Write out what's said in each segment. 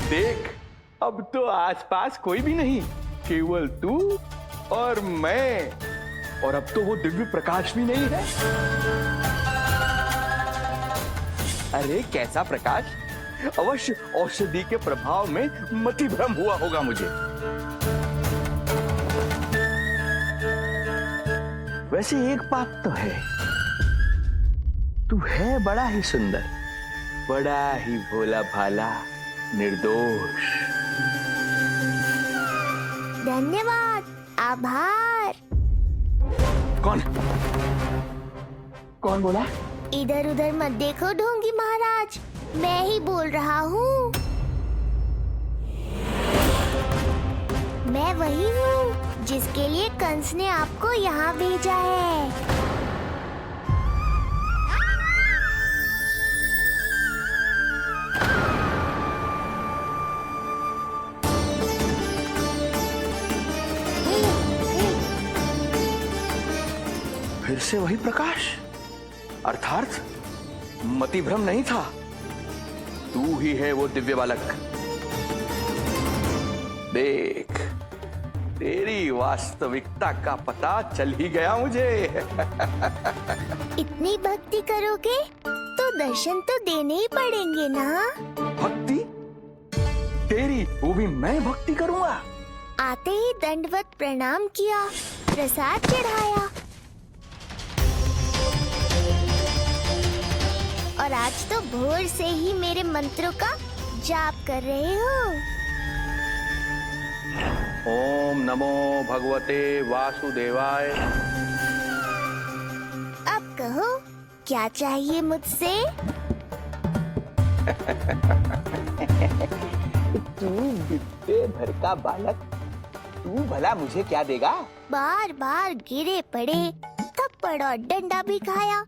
देख, अब तो आसपास कोई भी नहीं, केवल तू और मैं। और अब तो वो दिव्य प्रकाश भी नहीं है। अरे कैसा प्रकाश? अवश्य औषधि के प्रभाव में मति भ्रम हुआ होगा मुझे। वैसे एक बात तो है, तू है बड़ा ही सुंदर, बड़ा ही भोला भाला, निर्दोष। धन्यवाद, आभार। कौन कौन बोला? इधर उधर मत देखो ढोंगी महाराज, मैं ही बोल रहा हूँ। मैं वही हूँ जिसके लिए कंस ने आपको यहाँ भेजा है। फिर से वही प्रकाश, अर्थात मति भ्रम नहीं था, तू ही है वो दिव्य बालक। देख, तेरी वास्तविकता का पता चल ही गया मुझे। इतनी भक्ति करोगे तो दर्शन तो देने ही पड़ेंगे ना। भक्ति? तेरी? वो भी मैं भक्ति करूंगा? आते ही दंडवत प्रणाम किया, प्रसाद चढ़ाया, और आज तो भोर से ही मेरे मंत्रों का जाप कर रहे हो। ओम नमो भगवते वासुदेवाय। अब कहो, क्या चाहिए मुझसे? तू विद्या भर का बालक, तू भला मुझे क्या देगा? बार बार गिरे पड़े, थप्पड़ और डंडा भी खाया,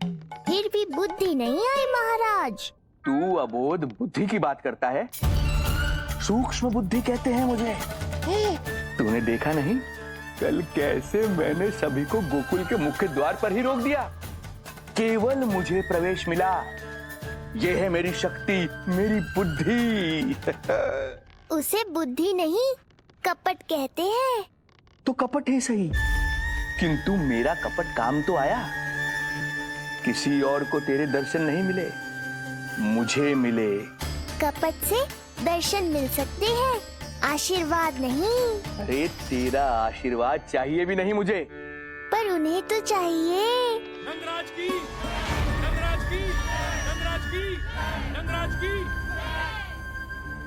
फिर भी बुद्धि नहीं आई महाराज। तू अबोध बुद्धि की बात करता है? सूक्ष्म बुद्धि कहते हैं मुझे। तूने देखा नहीं कल कैसे मैंने सभी को गोकुल के मुख्य द्वार पर ही रोक दिया? केवल मुझे प्रवेश मिला। ये है मेरी शक्ति, मेरी बुद्धि। उसे बुद्धि नहीं, कपट कहते हैं। तो कपट ही सही, किंतु मेरा कपट काम तो आया। किसी और को तेरे दर्शन नहीं मिले, मुझे मिले। कपट से दर्शन मिल सकते हैं, आशीर्वाद नहीं। अरे तेरा आशीर्वाद चाहिए भी नहीं मुझे। पर उन्हें तो चाहिए। नंदराज की, नंदराज की, नंदराज की, नंदराज की।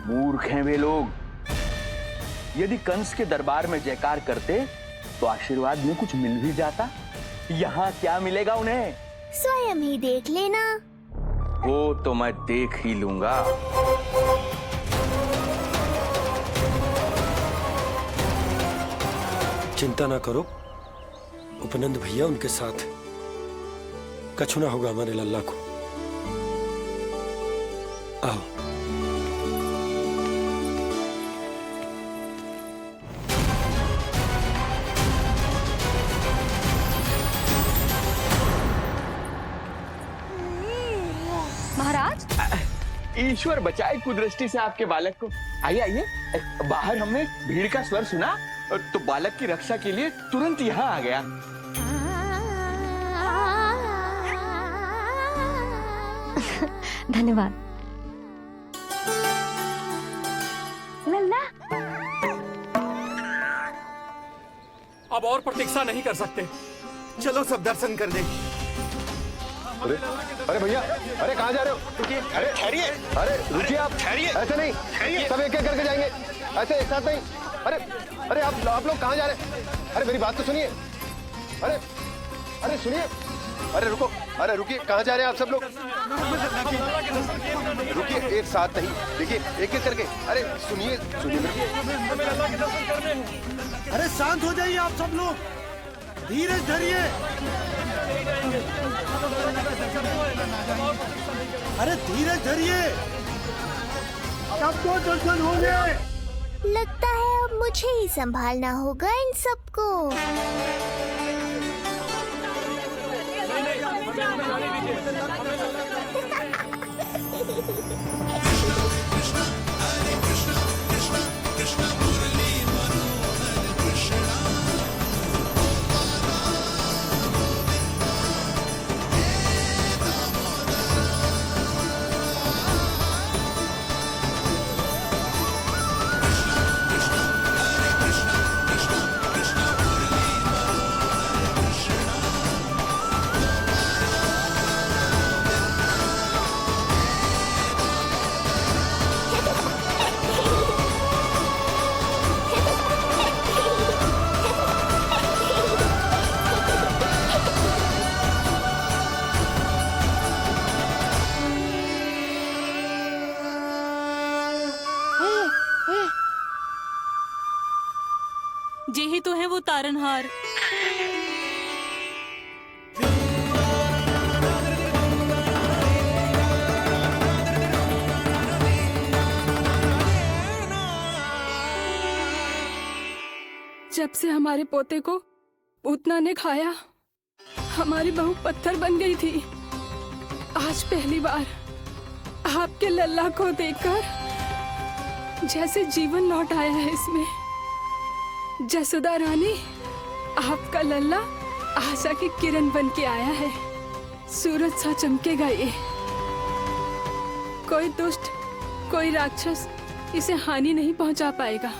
मूर्ख हैं वे लोग। यदि कंस के दरबार में जयकार करते तो आशीर्वाद में कुछ मिल भी जाता। यहाँ क्या मिलेगा उन्हें? स्वयं ही देख लेना। वो तो मैं देख ही लूंगा। चिंता ना करो, उपनंद भैया उनके साथ, कछु ना होगा हमारे लल्ला को। आओ। महाराज, ईश्वर बचाए कुदृष्टि से आपके बालक को। आइए आइए, बाहर हमने भीड़ का स्वर सुना तो बालक की रक्षा के लिए तुरंत यहाँ आ गया। धन्यवाद। लल्ला, अब और प्रतीक्षा नहीं कर सकते, चलो सब दर्शन कर लें। अरे भैया, अरे कहाँ जा रहे हो? रुकिए, अरे ठहरिए, अरे रुकिए आप, ठहरिए, ऐसे नहीं, सब एक एक करके जाएंगे, ऐसे एक साथ नहीं। अरे अरे आप लोग कहाँ जा रहे हैं? अरे मेरी बात तो सुनिए। अरे अरे सुनिए, अरे रुको, अरे रुकिए, कहाँ जा रहे हैं आप सब लोग? रुकिए, एक साथ नहीं, देखिए एक एक करके। अरे सुनिए सुनिए, अरे शांत हो जाइए आप सब लोग, धीरज धरिए। अरे धीरज धरिए, सबको दर्शन होंगे। लगता है अब मुझे ही संभालना होगा इन सबको। Hare Krishna, जे ही तो है वो तारनहार। जब से हमारे पोते को पूतना ने खाया, हमारी बहू पत्थर बन गई थी। आज पहली बार आपके लल्ला को देखकर जैसे जीवन लौट आया है इसमें। जसोदा रानी, आपका लल्ला आशा की किरण बन के आया है। सूरज सा चमकेगा ये। कोई दुष्ट, कोई राक्षस इसे हानि नहीं पहुंचा पाएगा।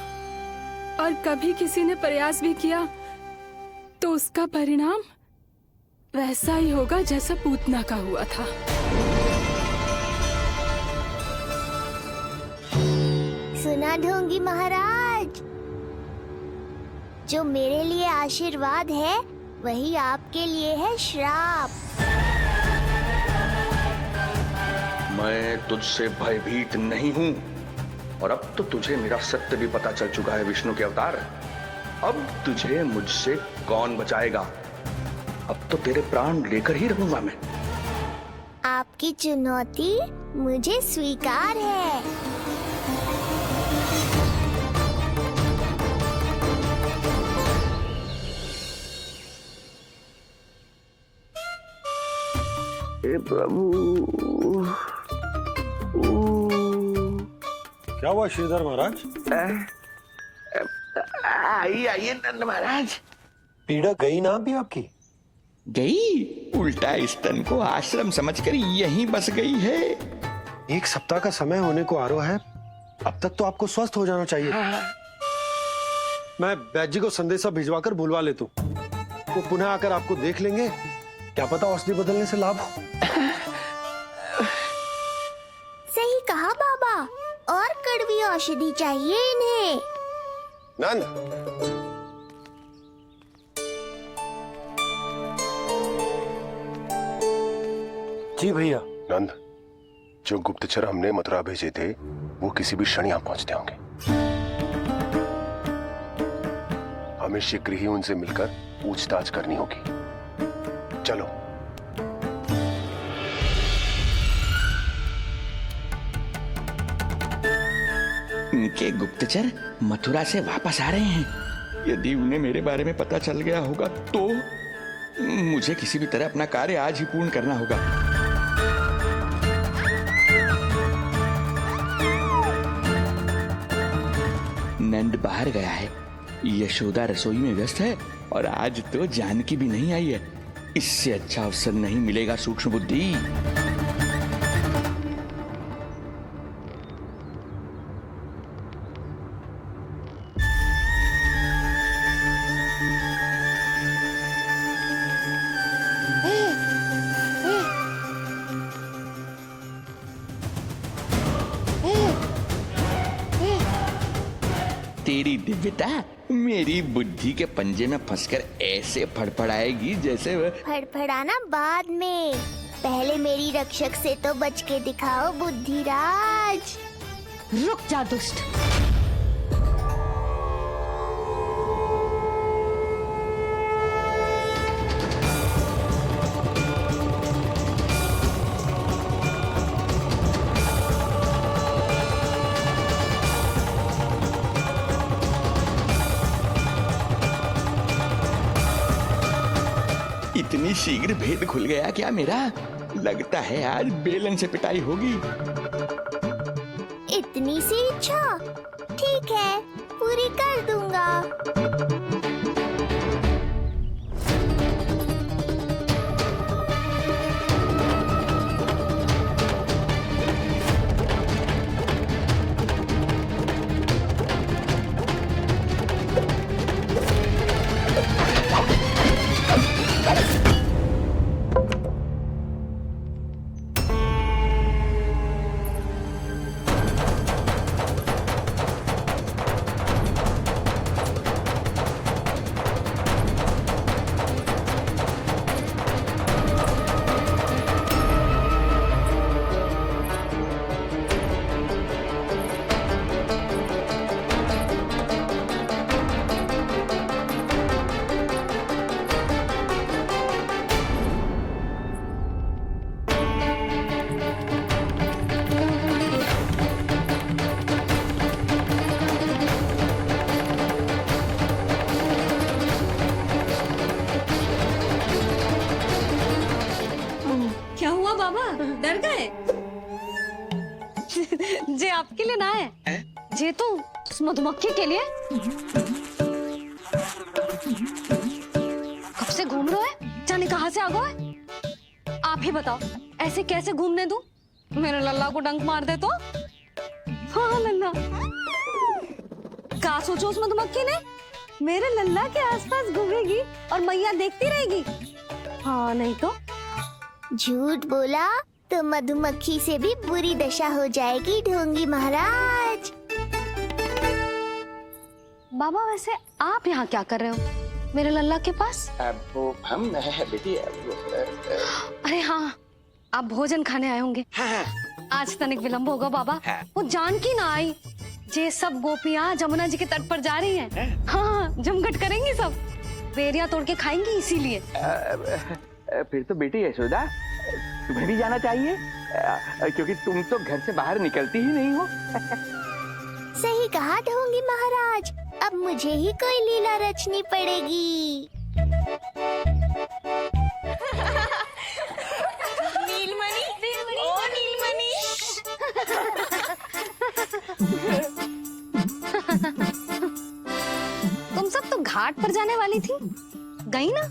और कभी किसी ने प्रयास भी किया तो उसका परिणाम वैसा ही होगा जैसा पूतना का हुआ था। सुना ढोंगी महाराज, जो मेरे लिए आशीर्वाद है वही आपके लिए है श्राप। मैं तुझसे भयभीत नहीं हूं, और अब तो तुझे मेरा सत्य भी पता चल चुका है विष्णु के अवतार। अब तुझे मुझसे कौन बचाएगा? अब तो तेरे प्राण लेकर ही रहूंगा मैं। आपकी चुनौती मुझे स्वीकार है। हे प्रभु। क्या हुआ श्रीधर महाराज? आइए नंद महाराज। पीड़ा गई ना अभी आपकी? गई? उल्टा स्तन को आश्रम समझकर यहीं बस गई है। 1 सप्ताह का समय होने को आ रहा है, अब तक तो आपको स्वस्थ हो जाना चाहिए। मैं वैद्य जी को संदेशा भिजवाकर बुलवा लेता हूँ। वो पुनः आकर आपको देख लेंगे, क्या पता औषधि बदलने से लाभ हो। सही कहा बाबा, और कड़वी औषधि चाहिए इन्हें। नंद, जी भैया। नंद, जो गुप्तचर हमने मथुरा भेजे थे वो किसी भी क्षण यहाँ पहुंचते होंगे। हमें शीघ्र ही उनसे मिलकर पूछताछ करनी होगी। चलो। उनके गुप्तचर मथुरा से वापस आ रहे हैं। यदि उन्हें मेरे बारे में पता चल गया होगा तो मुझे किसी भी तरह अपना कार्य आज ही पूर्ण करना होगा। नंद बाहर गया है, यशोदा रसोई में व्यस्त है, और आज तो जानकी भी नहीं आई है। इससे अच्छा अवसर नहीं मिलेगा सूक्ष्म बुद्धि। तेरी दिव्यता मेरी बुद्धि के पंजे में फंसकर ऐसे फड़फड़ाएगी जैसे वह। फड़फड़ाना बाद में, पहले मेरी रक्षक से तो बच के दिखाओ बुद्धिराज। रुक जा दुष्ट। इतनी शीघ्र भेद खुल गया क्या मेरा? लगता है आज बेलन से पिटाई होगी। इतनी सी इच्छा? ठीक है, पूरी कर दूंगा। डर गए? जे आपके लिए ना है, जे तो उस मधुमक्खी के लिए। कब से घूम रहे हो? जाने कहाँ से आ गए? आप ही बताओ, ऐसे कैसे घूमने दूं? मेरे लल्ला को डंक मार दे तो? हाँ लल्ला, क्या सोचो उस मधुमक्खी ने? मेरे लल्ला के आसपास घूमेगी और मैया देखती रहेगी। हाँ नहीं तो? झूठ बोला तो मधुमक्खी से भी बुरी दशा हो जाएगी ढोंगी महाराज। बाबा वैसे आप यहाँ क्या कर रहे हो मेरे लल्ला के पास? वो हम बेटी अरे हाँ, आप भोजन खाने आए होंगे। आज तनिक विलंब होगा बाबा। वो जान की ना आई, जे सब गोपियाँ जमुना जी के तट पर जा रही हैं। हाँ, जमघट करेंगी सब, बेरिया तोड़ के खाएंगी इसीलिए। फिर तो बेटी यशोदा तुम्हें भी जाना चाहिए, क्योंकि तुम तो घर से बाहर निकलती ही नहीं हो। सही कहा ढोंगी महाराज, अब मुझे ही कोई लीला रचनी पड़ेगी। नीलमणि, ओ नीलमणि। तुम सब तो घाट पर जाने वाली थी, गई ना?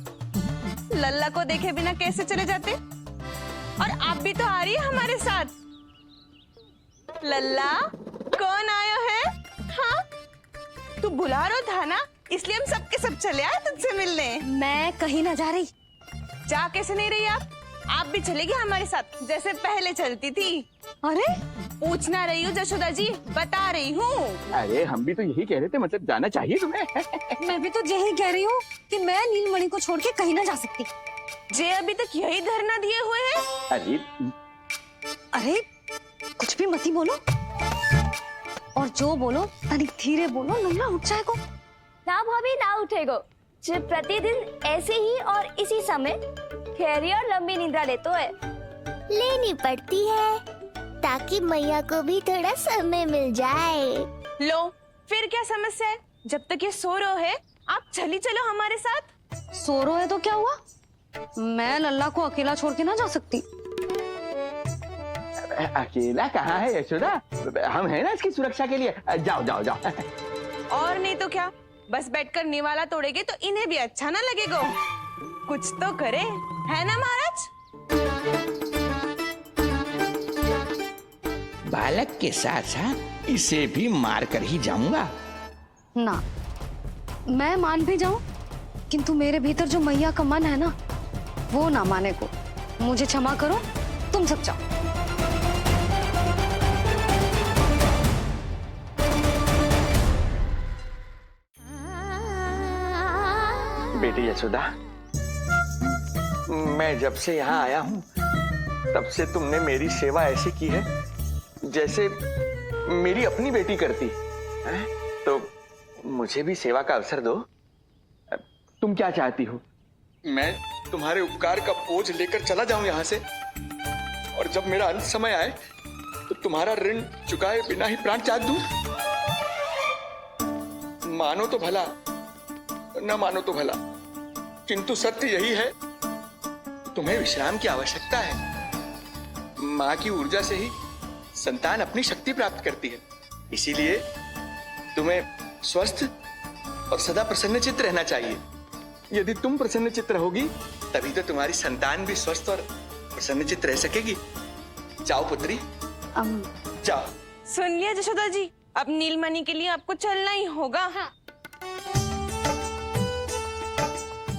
लल्ला को देखे बिना कैसे चले जाते? और आप भी तो आ रही है हमारे साथ। लल्ला, कौन आयो है? हाँ, तू बुला रहा था ना, इसलिए हम सबके सब चले आए तुझसे मिलने। मैं कहीं ना जा रही। जा कैसे नहीं रही आप भी चलेगी हमारे साथ, जैसे पहले चलती थी। अरे पूछना रही हूँ जशोदा जी, बता रही हूँ। अरे हम भी तो यही कह रहे थे, मतलब जाना चाहिए तुम्हें। मैं भी तो यही कह रही हूँ कि मैं नीलमणि को छोड़ के कहीं ना जा सकती। जे अभी तक यही धरना दिए हुए हैं। अरे कुछ भी मत ही बोलो, और जो बोलो तनिक धीरे बोलो, लल्ला उठ जाएगा। ना भाभी ना उठेगो, जो प्रतिदिन ऐसे ही और इसी समय गहरी और लंबी निद्रा लेते है। लेनी पड़ती है ताकि मैया को भी थोड़ा समय मिल जाए। लो, फिर क्या समस्या है? जब तक ये सो रहे है, आप चली चलो हमारे साथ। सो रहे है तो क्या हुआ? मैं लल्ला को अकेला छोड़ के ना जा सकती। अकेला कहाँ है यशोदा, हम हैं ना इसकी सुरक्षा के लिए। जाओ जाओ जाओ। और नहीं तो क्या, बस बैठकर निवाला तोड़ेगे तो इन्हें भी अच्छा ना लगेगा। कुछ तो करे, है ना महाराज? बालक के साथ साथ इसे भी मार कर ही जाऊंगा। ना, मैं मान भी जाऊं, किंतु मेरे भीतर जो मैया का मन है ना, वो ना माने को। मुझे क्षमा करो, तुम सब जाओ। बेटी यशोदा, मैं जब से यहाँ आया हूँ तब से तुमने मेरी सेवा ऐसी की है जैसे मेरी अपनी बेटी करती है। तो मुझे भी सेवा का अवसर दो। तुम क्या चाहती हो? मैं तुम्हारे उपकार का बोझ लेकर चला जाऊं यहाँ से, और जब मेरा अंत समय आए तो तुम्हारा ऋण चुकाए बिना ही प्राण त्याग दूं? मानो तो भला, न मानो तो भला, किंतु सत्य यही है, तुम्हें विश्राम की आवश्यकता है। माँ की ऊर्जा से ही संतान अपनी शक्ति प्राप्त करती है, इसीलिए तुम्हें स्वस्थ और सदा प्रसन्नचित्त रहना चाहिए। यदि तुम प्रसन्नचित्त रहोगी तभी तो तुम्हारी संतान भी स्वस्थ और प्रसन्नचित्त रह सकेगी। जाओ पुत्री, जाओ। सुन लिया जशोदा जी, अब नीलमणि के लिए आपको चलना ही होगा। हाँ।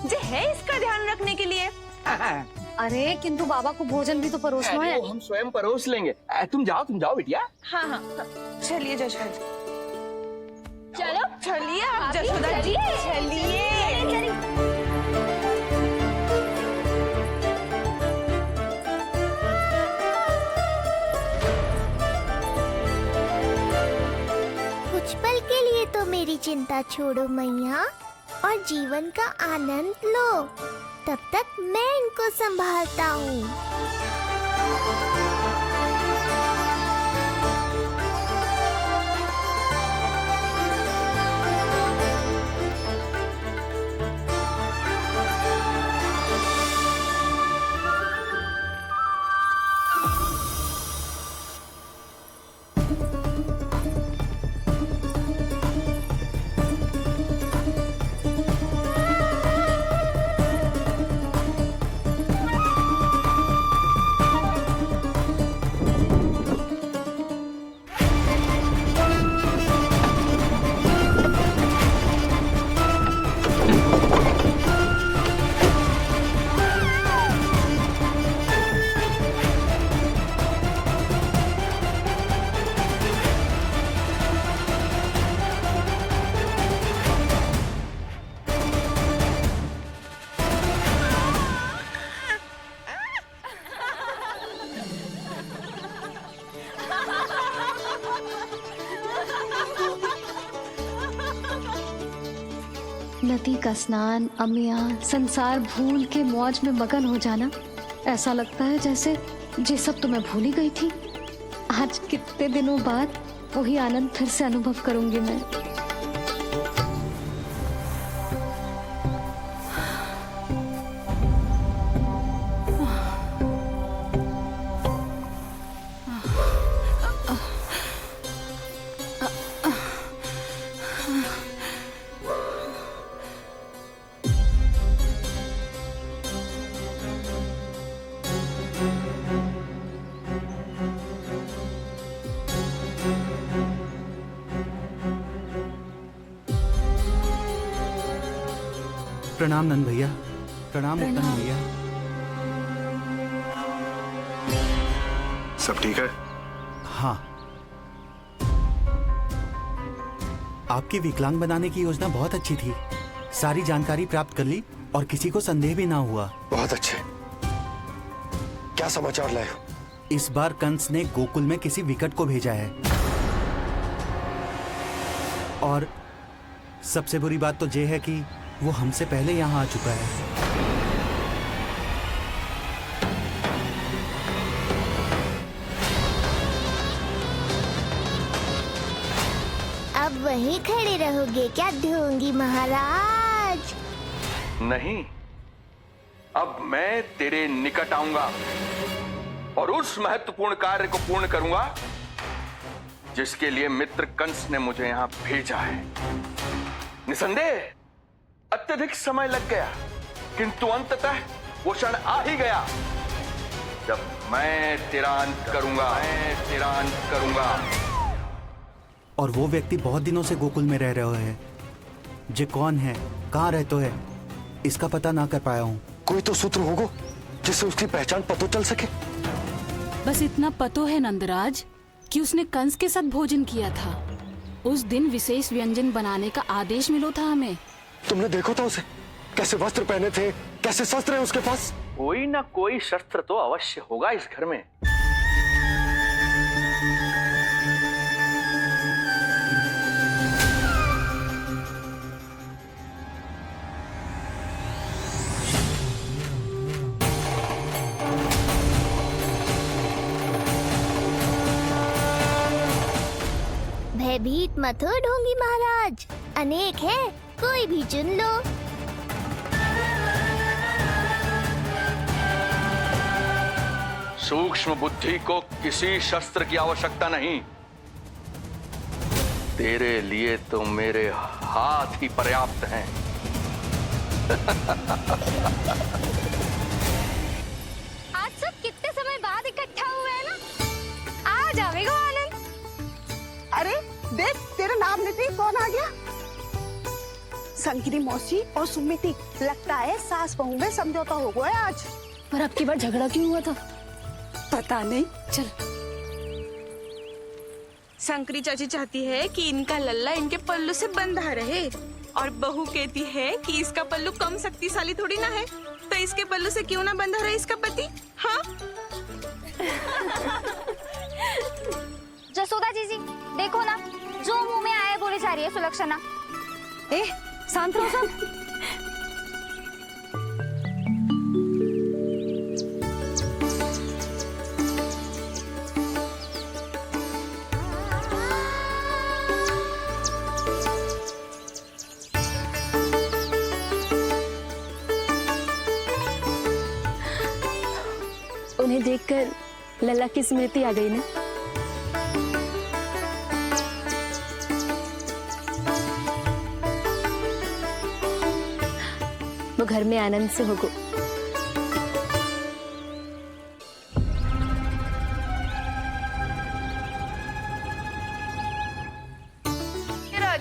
जे है इसका ध्यान रखने के लिए। अरे किंतु बाबा को भोजन भी तो परोसना है। हम स्वयं परोस लेंगे। तुम जाओ बिटिया। हाँ हाँ, चलिए जशोदा जी, चलो चलिए आप जशोदा जी, चलिए। कुछ पल के लिए तो मेरी चिंता छोड़ो मैया और जीवन का आनंद लो। तब तक मैं इनको संभालता हूँ। नदी का स्नान, अमिया, संसार भूल के मौज में मगन हो जाना, ऐसा लगता है जैसे ये सब तो मैं भूल ही गई थी। आज कितने दिनों बाद वही आनंद फिर से अनुभव करूंगी मैं। प्रणाम नंद भैया। प्रणाम उत्तम भैया। सब ठीक है? हाँ, आपकी विकलांग बनाने की योजना बहुत अच्छी थी। सारी जानकारी प्राप्त कर ली और किसी को संदेह भी ना हुआ। बहुत अच्छे। क्या समाचार लाए हो? इस बार कंस ने गोकुल में किसी विकट को भेजा है, और सबसे बुरी बात तो ये है कि वो हमसे पहले यहाँ आ चुका है। अब वहीं खड़े रहोगे क्या ढोंगी महाराज? नहीं, अब मैं तेरे निकट आऊंगा और उस महत्वपूर्ण कार्य को पूर्ण करूंगा जिसके लिए मित्र कंस ने मुझे यहां भेजा है। निसंदेह अत्यधिक समय लग गया, किंतु अंततः वो क्षण आ ही गया जब मैं तेरा अंत करूंगा। और वो व्यक्ति बहुत दिनों से गोकुल में रह रहे हैं। जे कौन है, कहाँ रहते है, इसका पता ना कर पाया हूँ। कोई तो सूत्र होगा जिससे उसकी पहचान पता चल सके। बस इतना पतो है नंदराज कि उसने कंस के साथ भोजन किया था। उस दिन विशेष व्यंजन बनाने का आदेश मिलो था हमें। तुमने देखो था उसे, कैसे वस्त्र पहने थे, कैसे शस्त्र है उसके पास। कोई ना कोई शस्त्र तो अवश्य होगा इस घर में। भयभीत मत हो ढोंगी महाराज, अनेक है, कोई भी चुन लो। सूक्ष्म बुद्धि को किसी शस्त्र की आवश्यकता नहीं। तेरे लिए तो मेरे हाथ ही पर्याप्त हैं। आज सब कितने समय बाद इकट्ठा हुए हैं ना, आ जाएगा आनंद। अरे देख, तेरा नाम लेते ही कौन आ गया? संगिनी मौसी और सुमिति, लगता है सास बहू में समझौता हो गया आज। पर अब की बार झगड़ा क्यों हुआ था? पता नहीं। चल, शंकरी चाची चाहती है कि इनका लल्ला इनके पल्लू से बंधा रहे, और बहू कहती है कि इसका पल्लू कम शक्तिशाली थोड़ी ना है, तो इसके पल्लू से क्यों ना बंधा रहे इसका पति। हाँ जसोदा जीजी, देखो ना, जो मुंह में आए बोली जा रही है सुलक्षणा। ए, शांत रहो सब। उन्हें देखकर लल्ला की स्मृति आ गई ना। वो घर में आनंद से होगो।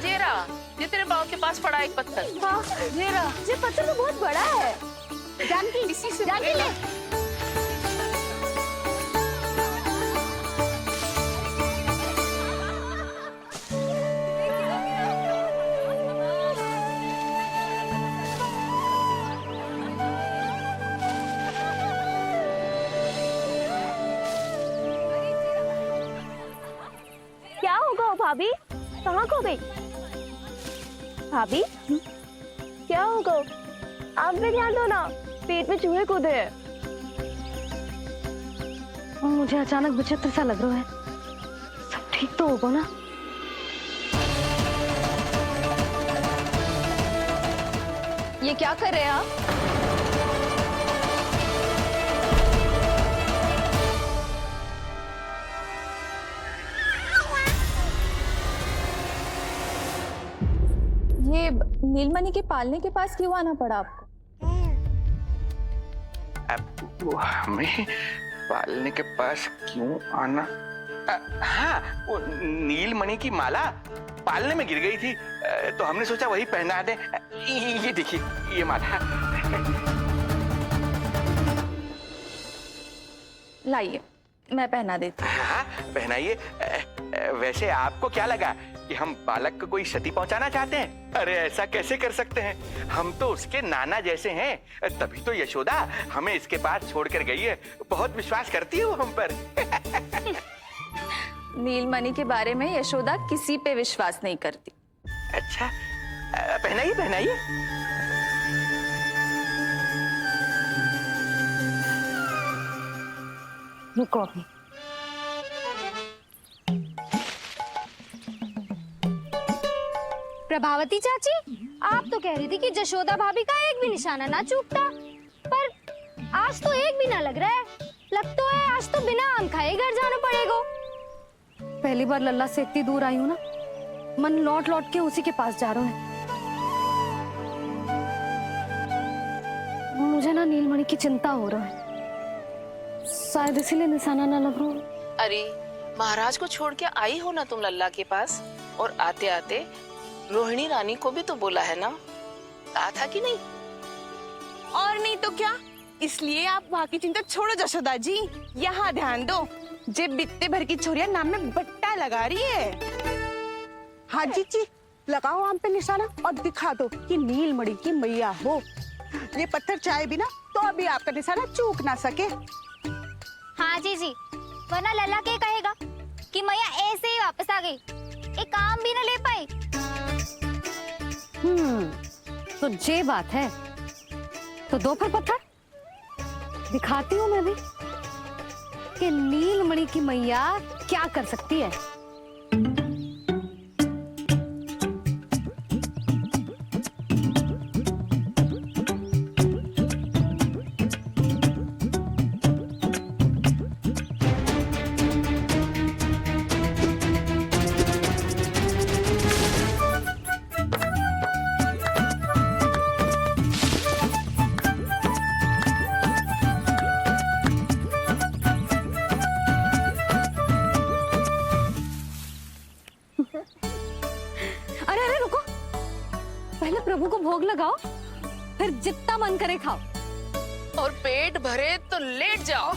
जेरा, ये तेरे बाव के पास पड़ा एक पत्थर। हाँ, ये पत्थर तो बहुत बड़ा है। जानकी, इसी से जानकी ले। क्या होगा भाभी? कहाँ खो गई भाभी? क्या होगा? आप भी ध्यान दो ना, पेट में चूहे कूदे हैं। मुझे अचानक विचित्र सा लग रहा है। सब ठीक तो होगा ना? ये क्या कर रहे हैं आप? ये नीलमणि के पालने के पास क्यों आना पड़ा आपको? अब वो हमें पालने के पास क्यों आना? हाँ, वो नीलमणि की माला पालने में गिर गई थी, तो हमने सोचा वही पहना दे। ये देखिए, ये माला। लाइए, मैं पहना देती हूँ। हाँ, पहनाइए। वैसे आपको क्या लगा कि हम बालक को कोई क्षति पहुंचाना चाहते हैं? अरे ऐसा कैसे कर सकते हैं? हम तो उसके नाना जैसे हैं, तभी तो यशोदा हमें इसके पास छोड़कर गई है। बहुत विश्वास करती है वो हम पर। नीलमणि के बारे में यशोदा किसी पे विश्वास नहीं करती। अच्छा, पहनाइए पहनाइए। रुको अभी। प्रभावती चाची, आप तो कह रही थी कि जशोदा भाभी का एक भी निशाना ना चूकता, पर आज तो एक भी ना लग रहा है। लग तो है आज तो बिना आम खाए घर जाना पड़ेगा। पहली बार लल्ला से इतनी दूर आई हूँ ना, मन लौट लौट के उसी के पास जा रहा है। मुझे ना नीलमणि की चिंता हो रहा है, शायद इसीलिए निशाना ना लग रहा। अरे महाराज को छोड़ के आई हो ना तुम लल्ला के पास, और आते आते रोहिणी रानी को भी तो बोला है ना, कहा था कि नहीं? और नहीं तो क्या, इसलिए आप वहाँ की चिंता छोड़ो जशोदा जी, यहाँ ध्यान दो। जे बित्ते भर की छोरिया नाम में बट्टा लगा रही है। हाँ जी, लगाओ आम पे निशाना और दिखा दो कि नीलमणि की मैया हो। ये पत्थर चाहे भी ना तो अभी आपका निशाना चूक ना सके। हाँ जी, वरना लल्ला के कहेगा कि मैया ऐसे ही वापस आ गई, एक काम भी ना ले पाई। तो ये बात है, तो दो फिर पत्थर दिखाती हूँ मैं भी कि नीलमणि की मैया क्या कर सकती है। अरे रुको, पहले प्रभु को भोग लगाओ, फिर जितना मन करे खाओ। और पेट भरे तो लेट जाओ।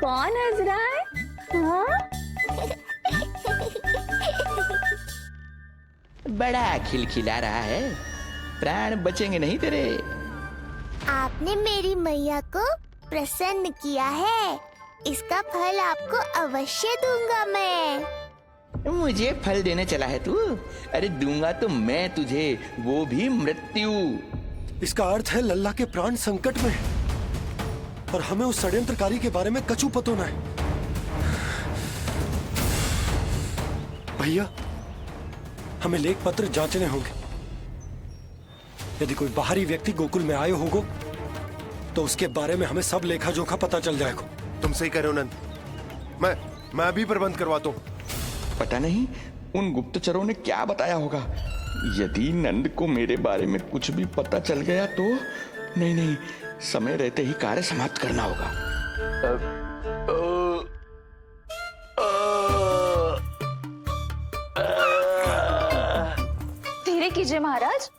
कौन हंस रहा है? हाँ? बड़ा खिलखिला रहा है, प्राण बचेंगे नहीं तेरे। आपने मेरी मैया को प्रसन्न किया है, इसका फल आपको अवश्य दूंगा मैं। मुझे फल देने चला है तू? अरे दूंगा तो मैं तुझे, वो भी मृत्यु। इसका अर्थ है लल्ला के प्राण संकट में, और हमें उस षड्यंत्रकारी के बारे में कचू पतो न है। भैया, हमें लेख पत्र जांचने होंगे। यदि कोई बाहरी व्यक्ति गोकुल में आए होगो तो उसके बारे में हमें सब लेखा जोखा पता चल जाएगा। तुम सही कह रहे हो नंद, मैं अभी प्रबंध करवाता हूँ। पता नहीं उन गुप्तचरों ने क्या बताया होगा। यदि नंद को मेरे बारे में कुछ भी पता चल गया तो नहीं, समय रहते ही कार्य समाप्त करना होगा। धीरे कीजिए महाराज,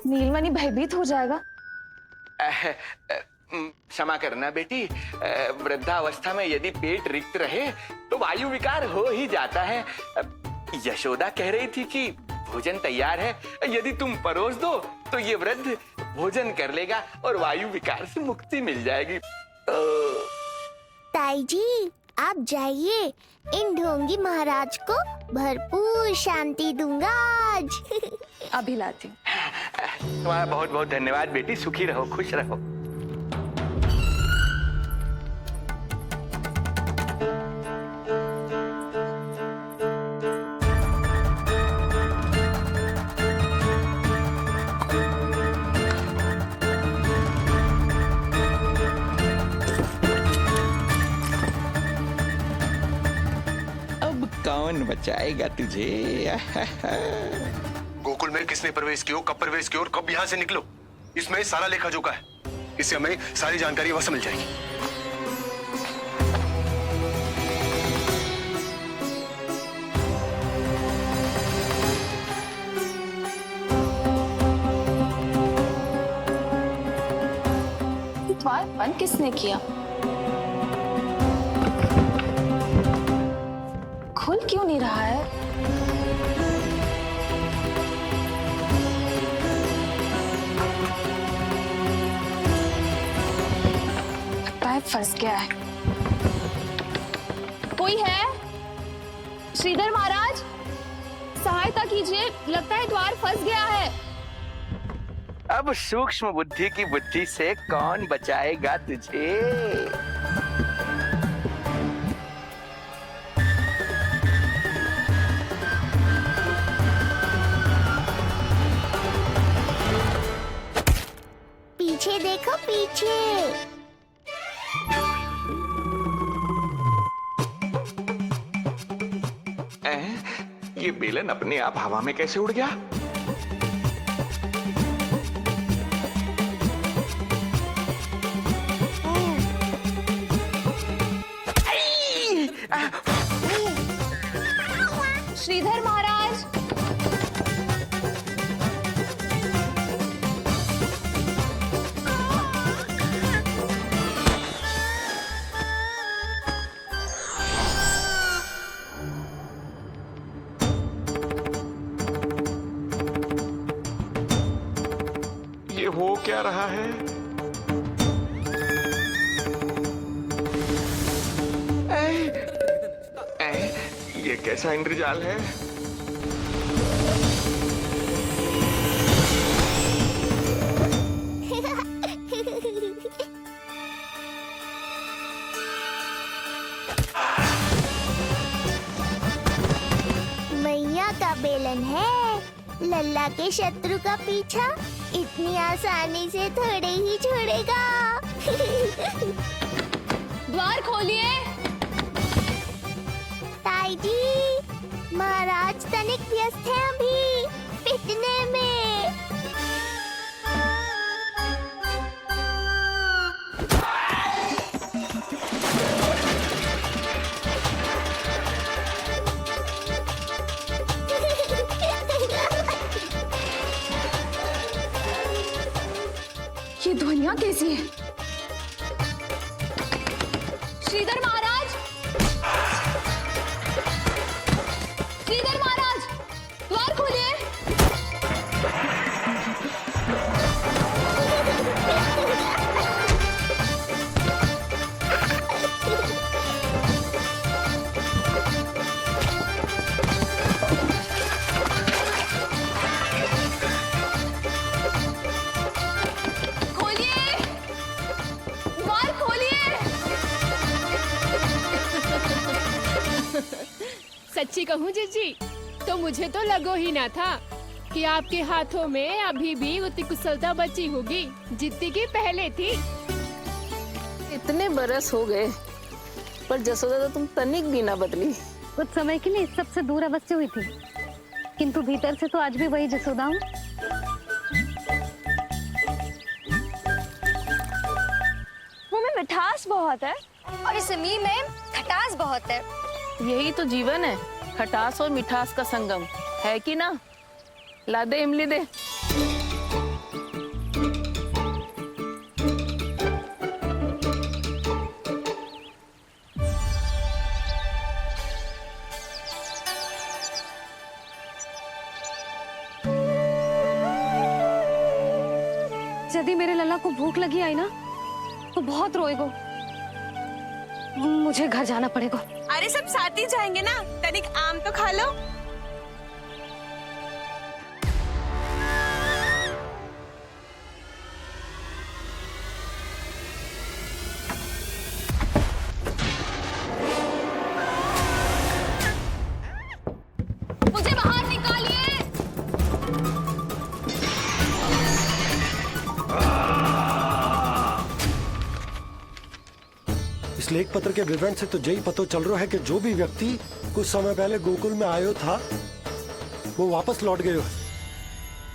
नीलमणि भयभीत हो जाएगा। क्षमा करना बेटी, वृद्धावस्था में यदि पेट रिक्त रहे तो वायु विकार हो ही जाता है। यशोदा कह रही थी कि भोजन तैयार है, यदि तुम परोस दो तो ये वृद्ध भोजन कर लेगा और वायु विकार से मुक्ति मिल जाएगी। ताई जी, आप जाइए, इन ढोंगी महाराज को भरपूर शांति दूंगा आज। अभी लाती हूँ। तुम्हारा बहुत बहुत धन्यवाद बेटी, सुखी रहो, खुश रहो। अब कौन बचाएगा तुझे? गोकुल में किसने प्रवेश किया, कब प्रवेश किया और कब यहाँ से निकलो, इसमें सारा लेखा जोखा है। इससे हमें सारी जानकारी वहां से मिल जाएगी। द्वार बंद किसने किया? खुल क्यों नहीं रहा है? पैर फंस गया है। कोई है? श्रीधर महाराज, सहायता कीजिए, लगता है द्वार फंस गया है। अब सूक्ष्म बुद्धि की बुद्धि से कौन बचाएगा तुझे? पीछे देखो, पीछे। ये बेलन अपने आप हवा में कैसे उड़ गया? श्रीधर महाराज, ये हो क्या रहा है? ये कैसा इंद्रजाल है? मैया का बेलन है, लल्ला के शत्रु का पीछा इतनी आसानी से थोड़े ही छोड़ेगा। द्वार खोलिए। ताई जी, महाराज तनिक व्यस्त है अभी पिटने में। ये ध्वनियाँ कैसी है? श्रीधर महाराज, श्रीधर महाराज, द्वार खोलिए। खोलिए, द्वार खोलिए। सच्ची कहूँ जीजी, तो मुझे तो लगो ही ना था कि आपके हाथों में अभी भी उतनी कुशलता बची होगी जितनी की पहले थी। इतने बरस हो गए पर जसोदा तो तुम तनिक भी ना बदली। कुछ समय के लिए सबसे दूर अवश्य हुई थी, किंतु भीतर से तो आज भी वही जसोदा हूँ। मुंह में मिठास बहुत है और इस मी में खटास बहुत है। यही तो जीवन है, खटास और मिठास का संगम, है कि ना? ला दे इमली दे। यदि मेरे लल्ला को भूख लगी आई ना तो बहुत रोएगो। मुझे घर जाना पड़ेगा। अरे सब साथ ही जाएंगे ना, तनिक आम तो खा लो। मुझे बाहर निकालिए। इस लेख पत्र के विवरण से तो यही पता चल रहा है कि जो भी व्यक्ति कुछ समय पहले गोकुल में आयो था वो वापस लौट गयो है,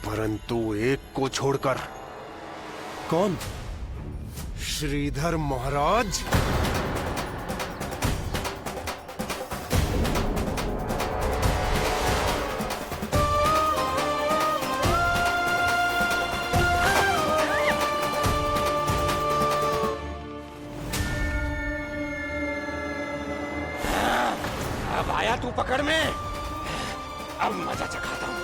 परंतु एक को छोड़कर। कौन? श्रीधर महाराज। अब आया तू पकड़ में, अब मजा चखाता हूं।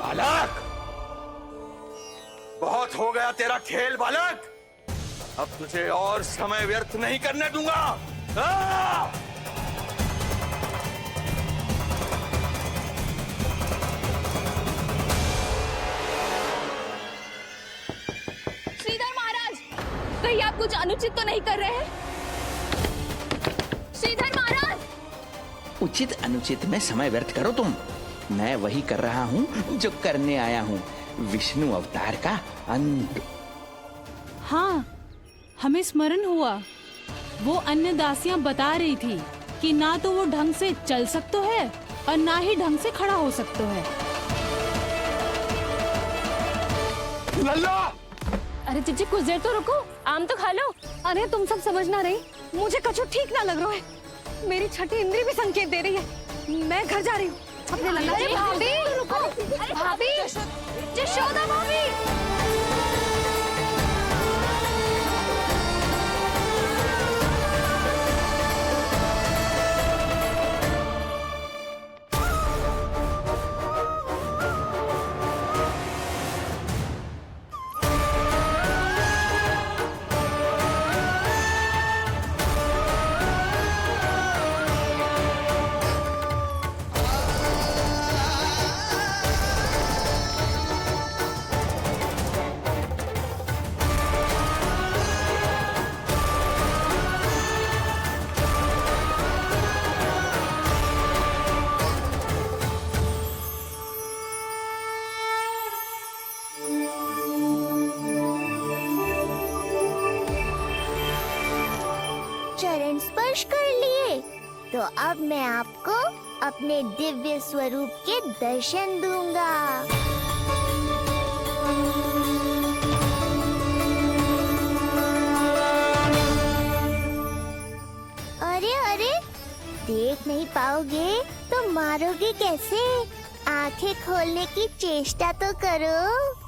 बालक, बहुत हो गया तेरा खेल बालक, अब तुझे और समय व्यर्थ नहीं करने दूंगा। श्रीधर महाराज, कहीं आप कुछ अनुचित तो नहीं कर रहे हैं? श्रीधर महाराज! उचित अनुचित में समय व्यर्थ करो तुम, मैं वही कर रहा हूँ जो करने आया हूँ, विष्णु अवतार का अंत। हाँ, हमें स्मरण हुआ। वो अन्य दासियां बता रही थी कि ना तो वो ढंग से चल सकते है और ना ही ढंग से खड़ा हो सकते है। लल्ला! अरे जीजी कुछ देर तो रुको, आम तो खा लो। अरे तुम सब समझ ना रही, मुझे कछु ठीक ना लग रहा है। मेरी छठी इंद्री भी संकेत दे रही है। मैं घर जा रही हूँ अपने लल्ला। अरे भाभी, अरे भाभी, यशोदा भाभी। चरण स्पर्श कर लिए तो अब मैं आपको अपने दिव्य स्वरूप के दर्शन दूंगा। अरे अरे, देख नहीं पाओगे तो मारोगे कैसे? आंखें खोलने की चेष्टा तो करो।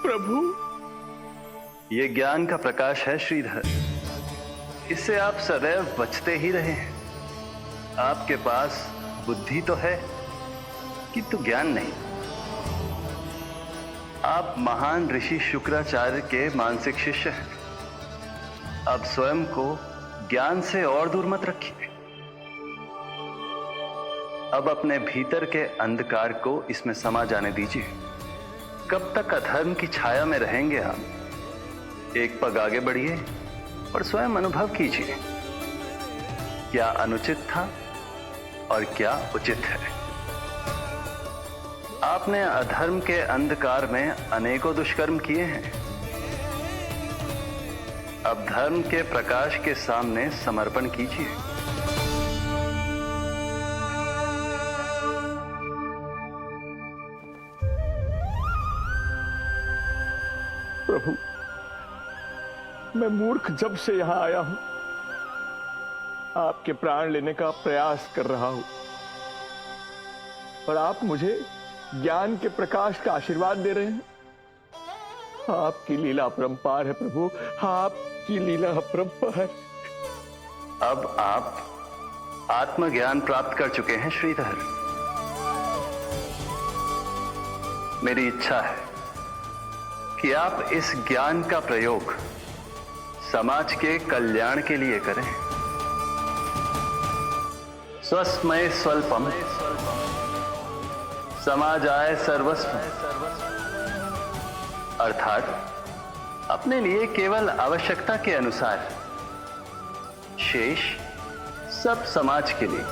प्रभु, ये ज्ञान का प्रकाश है श्रीधर, इससे आप सदैव बचते ही रहे हैं। आपके पास बुद्धि तो है किंतु ज्ञान नहीं। आप महान ऋषि शुक्राचार्य के मानसिक शिष्य हैं। आप स्वयं को ज्ञान से और दूर मत रखिए। अब अपने भीतर के अंधकार को इसमें समा जाने दीजिए। कब तक अधर्म की छाया में रहेंगे आप? एक पग आगे बढ़िए और स्वयं अनुभव कीजिए, क्या अनुचित था और क्या उचित है। आपने अधर्म के अंधकार में अनेकों दुष्कर्म किए हैं। अब धर्म के प्रकाश के सामने समर्पण कीजिए। प्रभु, मैं मूर्ख जब से यहां आया हूं, आपके प्राण लेने का प्रयास कर रहा हूं, और आप मुझे ज्ञान के प्रकाश का आशीर्वाद दे रहे हैं। आपकी लीला अपरंपार है प्रभु, आपकी लीला अपरंपार। अब आप आत्मज्ञान प्राप्त कर चुके हैं श्रीधर। मेरी इच्छा है कि आप इस ज्ञान का प्रयोग समाज के कल्याण के लिए करें। स्वस्मय स्वल्पम समाजाय सर्वस्व, अर्थात अपने लिए केवल आवश्यकता के अनुसार, शेष सब समाज के लिए।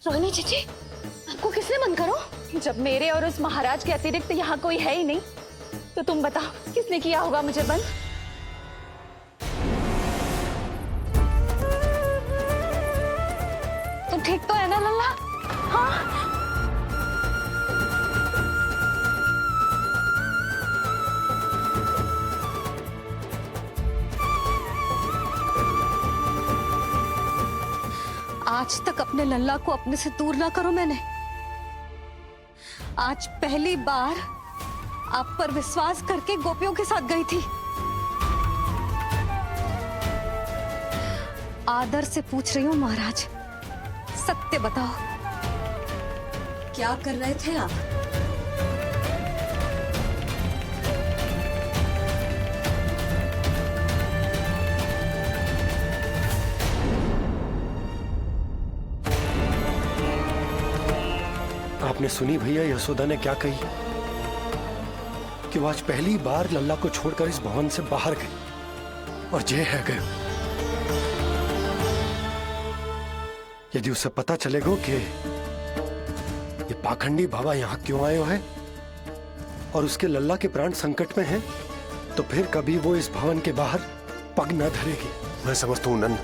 रोहिणी जीजी, आपको किसने बंद करो? जब मेरे और उस महाराज के अतिरिक्त यहाँ कोई है ही नहीं, तो तुम बताओ किसने किया होगा मुझे बंद? तुम ठीक तो है ना लल्ला? हाँ। आज तक अपने लल्ला को अपने से दूर ना करो मैंने। आज पहली बार आप पर विश्वास करके गोपियों के साथ गई थी। आदर से पूछ रही हूँ महाराज, सत्य बताओ, क्या कर रहे थे आप? आपने सुनी भैया यशोदा ने क्या कही, कि वो आज पहली बार लल्ला को छोड़कर इस भवन से बाहर गई और जे है गए। यदि उसे पता चलेगा कि ये पाखंडी बाबा यहाँ क्यों आए है और उसके लल्ला के प्राण संकट में हैं, तो फिर कभी वो इस भवन के बाहर पग न धरेगी। मैं समझता हूं नंद,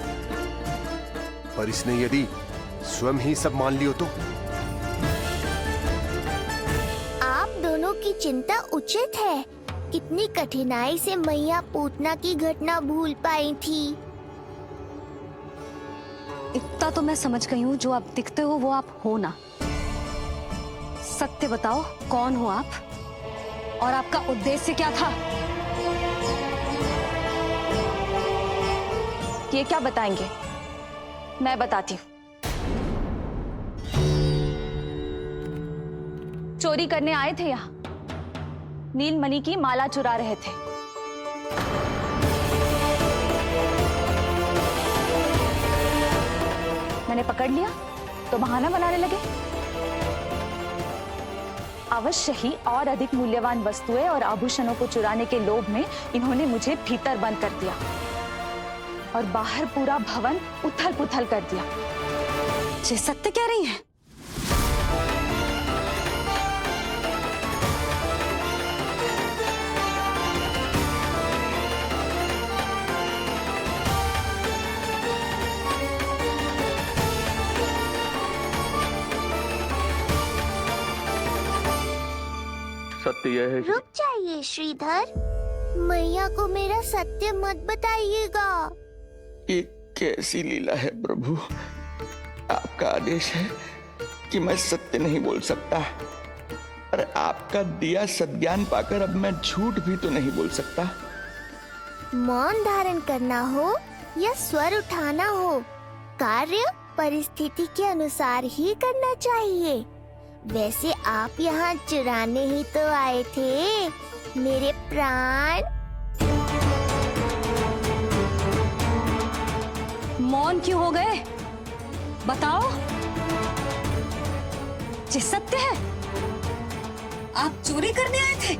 पर इसने यदि स्वयं ही सब मान लियो तो? दोनों की चिंता उचित है। कितनी कठिनाई से मैया पूतना की घटना भूल पाई थी। इतना तो मैं समझ गई हूँ, जो आप दिखते हो वो आप हो ना। सत्य बताओ, कौन हो आप और आपका उद्देश्य क्या था? ये क्या बताएंगे? मैं बताती हूँ। चोरी करने आए थे यहाँ, नीलमणि की माला चुरा रहे थे। मैंने पकड़ लिया तो बहाना बनाने लगे। अवश्य ही और अधिक मूल्यवान वस्तुएं और आभूषणों को चुराने के लोभ में इन्होंने मुझे भीतर बंद कर दिया और बाहर पूरा भवन उथल पुथल कर दिया। ये सत्य कह रही हैं? सत्य यह है रुक जाइए श्रीधर, मैया को मेरा सत्य मत बताइएगा। ये कैसी लीला है प्रभु, आपका आदेश है कि मैं सत्य नहीं बोल सकता, पर आपका दिया सद्ज्ञान पाकर अब मैं झूठ भी तो नहीं बोल सकता। मौन धारण करना हो या स्वर उठाना हो, कार्य परिस्थिति के अनुसार ही करना चाहिए। वैसे आप यहाँ चुराने ही तो आए थे मेरे प्राण। मौन क्यों हो गए? बताओ। ये सत्य है, आप चोरी करने आए थे?